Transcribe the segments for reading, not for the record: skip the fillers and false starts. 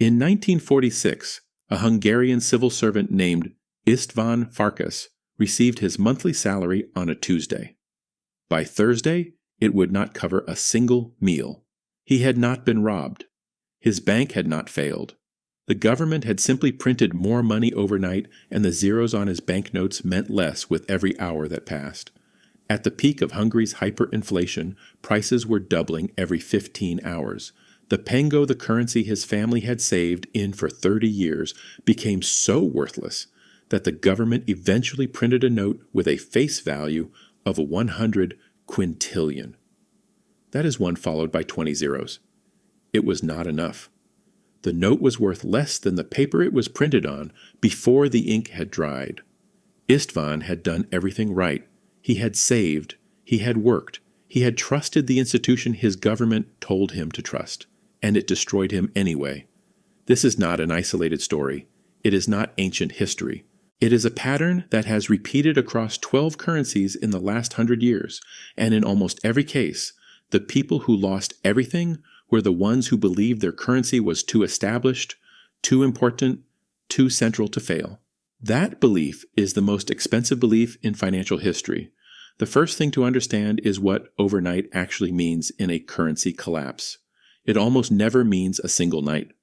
In 1946, a Hungarian civil servant named István Farkas received his monthly salary on a Tuesday. By Thursday, it would not cover a single meal. He had not been robbed. His bank had not failed. The government had simply printed more money overnight, and the zeros on his banknotes meant less with every hour that passed. At the peak of Hungary's hyperinflation, prices were doubling every 15 hours. The pengo, the currency his family had saved in for 30 years, became so worthless that the government eventually printed a note with a face value of 100 quintillion. That is one followed by 20 zeros. It was not enough. The note was worth less than the paper it was printed on before the ink had dried. István had done everything right. He had saved. He had worked. He had trusted the institution his government told him to trust, and it destroyed him anyway. This is not an isolated story. It is not ancient history. It is a pattern that has repeated across 12 currencies in the last 100 years, and in almost every case, the people who lost everything were the ones who believed their currency was too established, too important, too central to fail. That belief is the most expensive belief in financial history. The first thing to understand is what overnight actually means in a currency collapse. It almost never means a single night.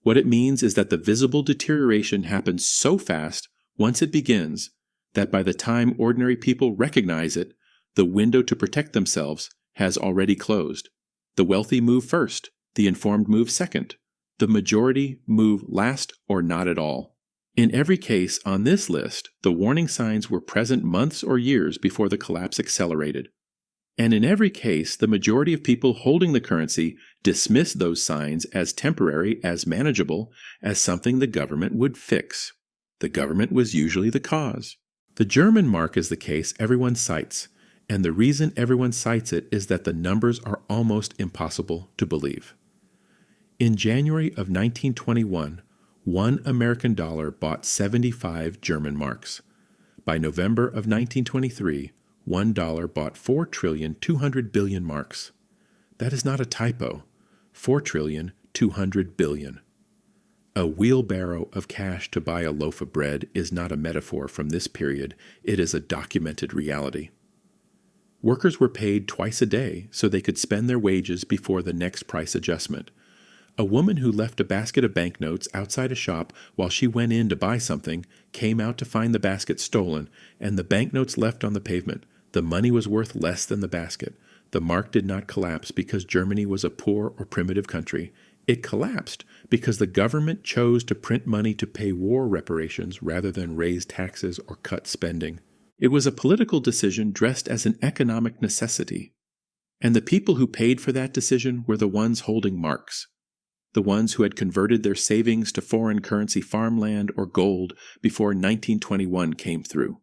What it means is that the visible deterioration happens so fast once it begins that by the time ordinary people recognize it, the window to protect themselves has already closed. The wealthy move first, the informed move second. The majority move last or not at all. In every case on this list, the warning signs were present months or years before the collapse accelerated. And in every case, the majority of people holding the currency dismissed those signs as temporary, as manageable, as something the government would fix. The government was usually the cause. The German mark is the case everyone cites, and the reason everyone cites it is that the numbers are almost impossible to believe. In January of 1921, $1 American bought 75 German marks. By November of 1923, $1 bought 4,200,000,000,000 marks. That is not a typo. 4,200,000,000,000,000. A wheelbarrow of cash to buy a loaf of bread is not a metaphor from this period. It is a documented reality. Workers were paid twice a day so they could spend their wages before the next price adjustment. A woman who left a basket of banknotes outside a shop while she went in to buy something came out to find the basket stolen, and the banknotes left on the pavement. The money was worth less than the basket. The mark did not collapse because Germany was a poor or primitive country. It collapsed because the government chose to print money to pay war reparations rather than raise taxes or cut spending. It was a political decision dressed as an economic necessity. And the people who paid for that decision were the ones holding marks, the ones who had converted their savings to foreign currency farmland or gold before 1921 came through.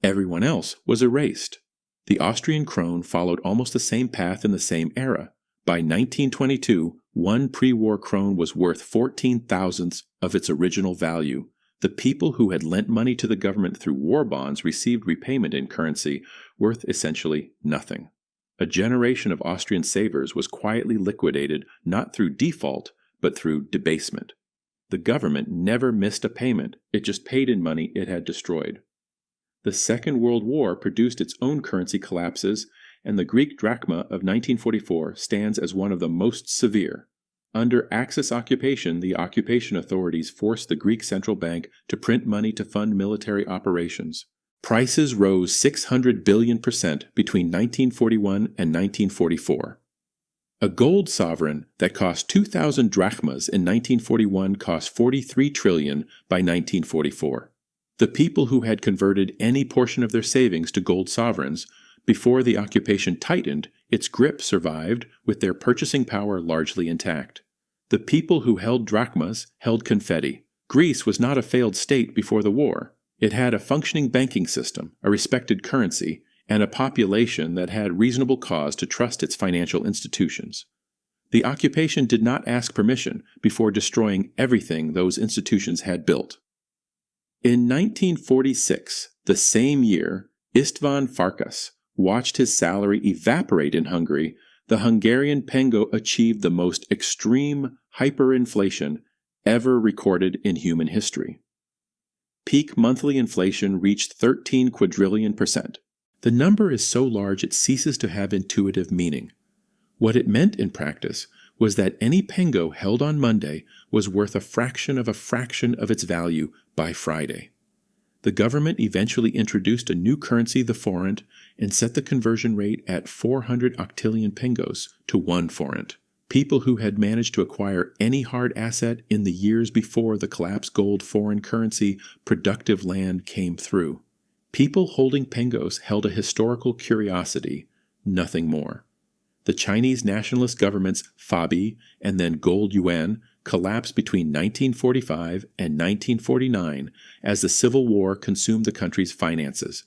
Everyone else was erased. The Austrian krone followed almost the same path in the same era. By 1922, one pre-war krone was worth 14 thousandths of its original value. The people who had lent money to the government through war bonds received repayment in currency worth essentially nothing. A generation of Austrian savers was quietly liquidated not through default, but through debasement. The government never missed a payment, it just paid in money it had destroyed. The Second World War produced its own currency collapses, and the Greek drachma of 1944 stands as one of the most severe. Under Axis occupation, the occupation authorities forced the Greek central bank to print money to fund military operations. Prices rose 600 billion% between 1941 and 1944. A gold sovereign that cost 2,000 drachmas in 1941 cost 43 trillion by 1944. The people who had converted any portion of their savings to gold sovereigns before the occupation tightened, its grip survived with their purchasing power largely intact. The people who held drachmas held confetti. Greece was not a failed state before the war. It had a functioning banking system, a respected currency, and a population that had reasonable cause to trust its financial institutions. The occupation did not ask permission before destroying everything those institutions had built. In 1946, the same year, István Farkas watched his salary evaporate in Hungary. The Hungarian pengo achieved the most extreme hyperinflation ever recorded in human history. Peak monthly inflation reached 13 quadrillion %. The number is so large it ceases to have intuitive meaning. What it meant in practice was that any pengo held on Monday was worth a fraction of its value by Friday. The government eventually introduced a new currency, the forint, and set the conversion rate at 400 octillion pengos to 1 forint. People who had managed to acquire any hard asset in the years before the collapsed gold foreign currency productive land came through. People holding pengos held a historical curiosity, nothing more. The Chinese nationalist government's Fabi and then gold yuan collapsed between 1945 and 1949 as the Civil War consumed the country's finances.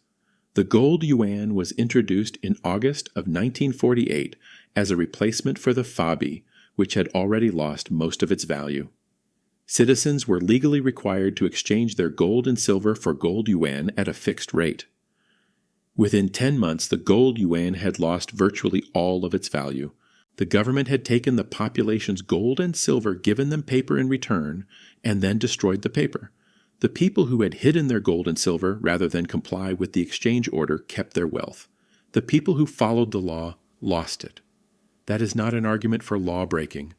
The gold yuan was introduced in August of 1948 as a replacement for the Fabi, which had already lost most of its value. Citizens were legally required to exchange their gold and silver for gold yuan at a fixed rate. Within 10 months, the gold yuan had lost virtually all of its value. The government had taken the population's gold and silver, given them paper in return, and then destroyed the paper. The people who had hidden their gold and silver rather than comply with the exchange order kept their wealth. The people who followed the law lost it. That is not an argument for law-breaking.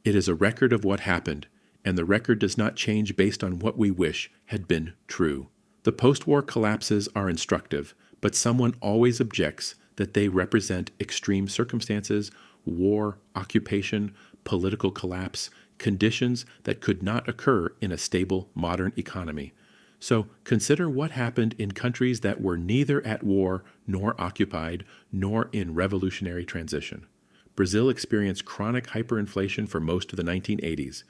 It is a record of what happened, and the record does not change based on what we wish had been true. The post-war collapses are instructive, but someone always objects that they represent extreme circumstances, war, occupation, political collapse, conditions that could not occur in a stable modern economy. So consider what happened in countries that were neither at war nor occupied nor in revolutionary transition. Brazil experienced chronic hyperinflation for most of the 1980s.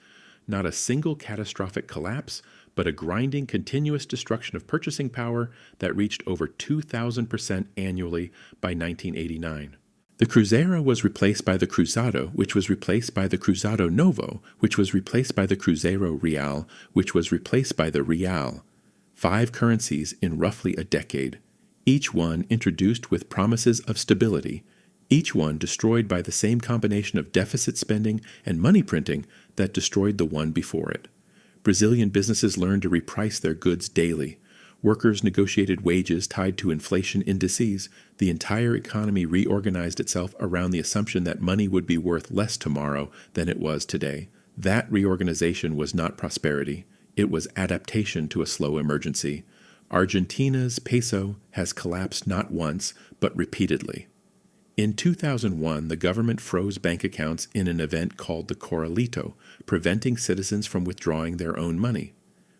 Not a single catastrophic collapse, but a grinding, continuous destruction of purchasing power that reached over 2,000% annually by 1989. The Cruzeiro was replaced by the Cruzado, which was replaced by the Cruzado Novo, which was replaced by the Cruzeiro Real, which was replaced by the Real. 5 currencies in roughly a decade, each one introduced with promises of stability, each one destroyed by the same combination of deficit spending and money printing that destroyed the one before it. Brazilian businesses learned to reprice their goods daily. Workers negotiated wages tied to inflation indices. The entire economy reorganized itself around the assumption that money would be worth less tomorrow than it was today. That reorganization was not prosperity. It was adaptation to a slow emergency. Argentina's peso has collapsed not once, but repeatedly. In 2001, the government froze bank accounts in an event called the Corralito, preventing citizens from withdrawing their own money.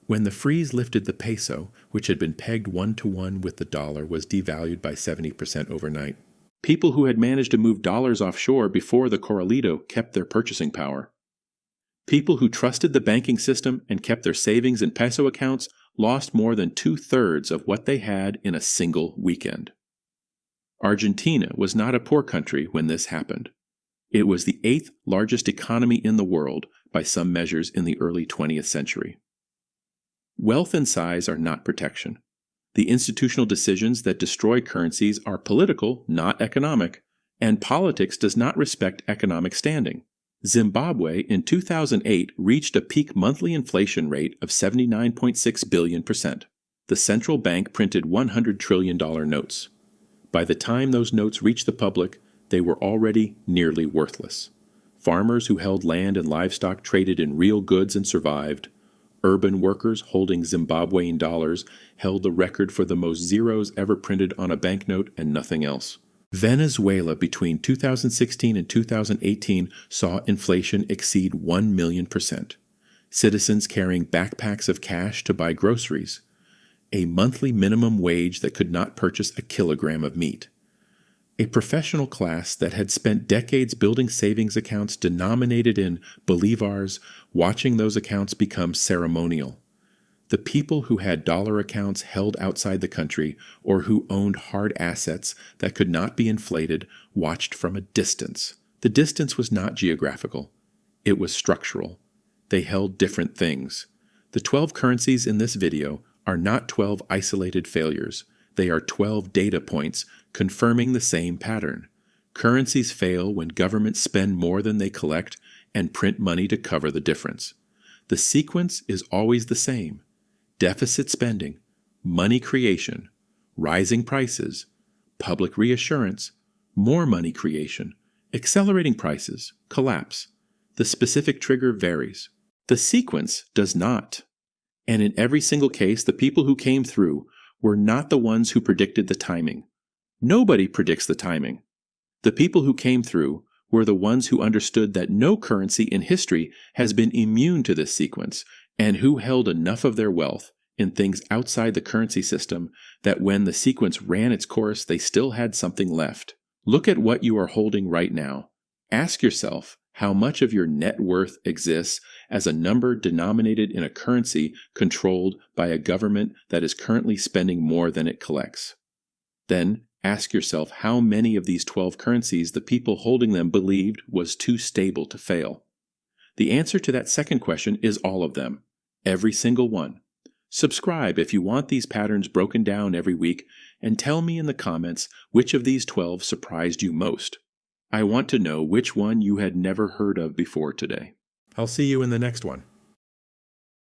When the freeze lifted, the peso, which had been pegged 1-to-1 with the dollar, was devalued by 70% overnight. People who had managed to move dollars offshore before the Corralito kept their purchasing power. People who trusted the banking system and kept their savings in peso accounts lost more than 2/3 of what they had in a single weekend. Argentina was not a poor country when this happened. It was the 8th largest economy in the world by some measures in the early 20th century. Wealth and size are not protection. The institutional decisions that destroy currencies are political, not economic, and politics does not respect economic standing. Zimbabwe in 2008 reached a peak monthly inflation rate of 79.6 billion %. The central bank printed $100 trillion notes. By the time those notes reached the public, they were already nearly worthless. Farmers who held land and livestock traded in real goods and survived. Urban workers holding Zimbabwean dollars held the record for the most zeros ever printed on a banknote and nothing else. Venezuela between 2016 and 2018 saw inflation exceed 1 million %. Citizens carrying backpacks of cash to buy groceries. A monthly minimum wage that could not purchase a kilogram of meat. A professional class that had spent decades building savings accounts denominated in bolivars, watching those accounts become ceremonial. The people who had dollar accounts held outside the country or who owned hard assets that could not be inflated watched from a distance. The distance was not geographical. It was structural. They held different things. The 12 currencies in this video are not 12 isolated failures. They are 12 data points confirming the same pattern. Currencies fail when governments spend more than they collect and print money to cover the difference. The sequence is always the same: deficit spending, money creation, rising prices, public reassurance, more money creation, accelerating prices, collapse. The specific trigger varies. The sequence does not. And in every single case, the people who came through were not the ones who predicted the timing. Nobody predicts the timing. The people who came through were the ones who understood that no currency in history has been immune to this sequence, and who held enough of their wealth in things outside the currency system that when the sequence ran its course, they still had something left. Look at what you are holding right now. Ask yourself how much of your net worth exists as a number denominated in a currency controlled by a government that is currently spending more than it collects. Then ask yourself how many of these 12 currencies the people holding them believed was too stable to fail. The answer to that second question is all of them. Every single one. Subscribe if you want these patterns broken down every week, and tell me in the comments which of these 12 surprised you most. I want to know which one you had never heard of before today. I'll see you in the next one.